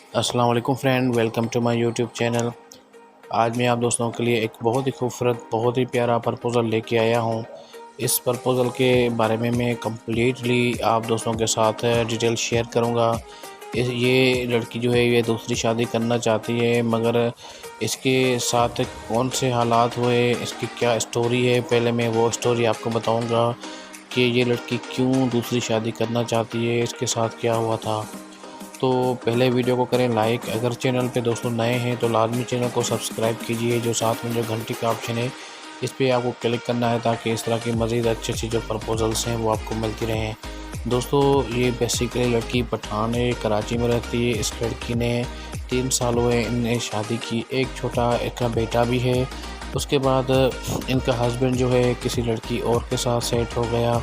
अस्सलाम वालेकुम friend, welcome to my YouTube channel. आज मैं आप दोस्तों के लिए एक बहुत ही खूबसूरत, बहुत ही प्यारा प्रपोज़ल लेके आया हूँ। इस प्रपोज़ल के बारे में मैं कम्प्लीटली आप दोस्तों के साथ डिटेल शेयर करूँगा। ये लड़की जो है ये दूसरी शादी करना चाहती है, मगर इसके साथ कौन से हालात हुए, इसकी क्या स्टोरी है, पहले मैं वो स्टोरी आपको बताऊँगा कि ये लड़की क्यों दूसरी शादी करना चाहती है, इसके साथ क्या हुआ था। तो पहले वीडियो को करें लाइक। अगर चैनल पे दोस्तों नए हैं तो लाजमी चैनल को सब्सक्राइब कीजिए। जो साथ में जो घंटी का ऑप्शन है इस पर आपको क्लिक करना है ताकि इस तरह की मज़ीद अच्छी जो प्रपोजल्स हैं वो आपको मिलती रहें। दोस्तों ये बेसिकली लड़की पठान है, कराची में रहती है। इस लड़की ने 3 साल हुए इनने शादी की, एक छोटा इनका बेटा भी है। उसके बाद इनका हस्बैंड जो है किसी लड़की और के साथ सेट हो गया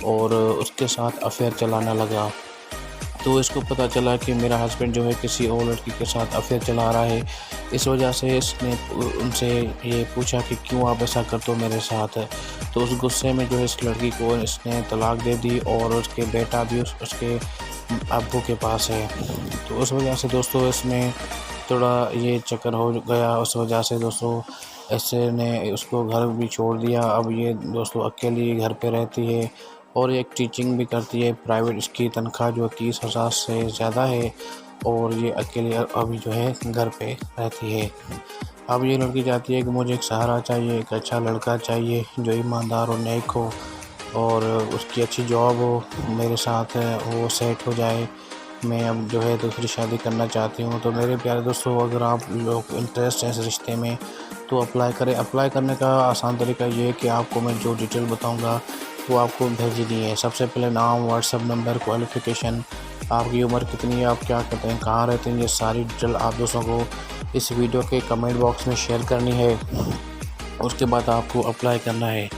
और उसके साथ अफेयर चलाने लगा। तो इसको पता चला कि मेरा हस्बैंड जो है किसी और लड़की के साथ अफेयर चला रहा है। इस वजह से इसने उनसे ये पूछा कि क्यों आप ऐसा करते हो मेरे साथ। तो उस गुस्से में जो है इस लड़की को इसने तलाक दे दी और उसके बेटा भी उसके अब्बू के पास है। तो उस वजह से दोस्तों इसमें थोड़ा ये चक्कर हो गया। उस वजह से दोस्तों इसने उसको घर भी छोड़ दिया। अब ये दोस्तों अकेली घर पे रहती है और एक टीचिंग भी करती है प्राइवेट। इसकी तनख्वाह जो 30,000 से ज़्यादा है और ये अकेले अभी जो है घर पे रहती है। अब ये लड़की चाहती है कि मुझे एक सहारा चाहिए, एक अच्छा लड़का चाहिए जो ईमानदार और नेक हो और उसकी अच्छी जॉब हो, मेरे साथ वो सेट हो जाए। मैं अब जो है दूसरी शादी करना चाहती हूँ। तो मेरे प्यारे दोस्तों, अगर आप लोग इंटरेस्ट हैं इस रिश्ते में तो अप्लाई करें। अप्लाई करने का आसान तरीका ये है कि आपको मैं जो डिटेल बताऊँगा वो आपको भेजनी है। सबसे पहले नाम, व्हाट्सएप नंबर, क्वालिफ़िकेशन, आपकी उम्र कितनी है, आप क्या करते हैं, कहाँ रहते हैं, ये सारी डिटेल आप दोस्तों को इस वीडियो के कमेंट बॉक्स में शेयर करनी है। उसके बाद आपको अप्लाई करना है।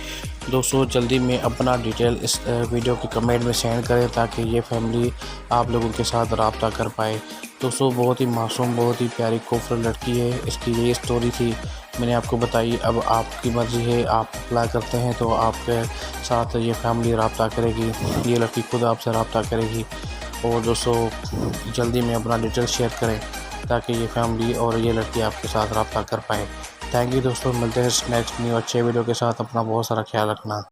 दोस्तों जल्दी में अपना डिटेल इस वीडियो के कमेंट में सेंड करें ताकि ये फैमिली आप लोगों के साथ रब्ता कर पाए। दोस्तों बहुत ही मासूम, बहुत ही प्यारी खूबसूरत लड़की है। इसकी ये स्टोरी थी, मैंने आपको बताई। अब आपकी मर्ज़ी है, आप अप्लाई करते हैं तो आपके साथ ये फैमिली रब्ता करेगी, ये लड़की खुद आपसे रब्ता करेगी। और दोस्तों जल्दी में अपना डिटेल शेयर करें ताकि ये फैमिली और ये लड़की आपके साथ रब्ता कर पाए। थैंक यू दोस्तों, मिलते हैं नेक्स्ट न्यू अच्छे वीडियो के साथ। अपना बहुत सारा ख्याल रखना।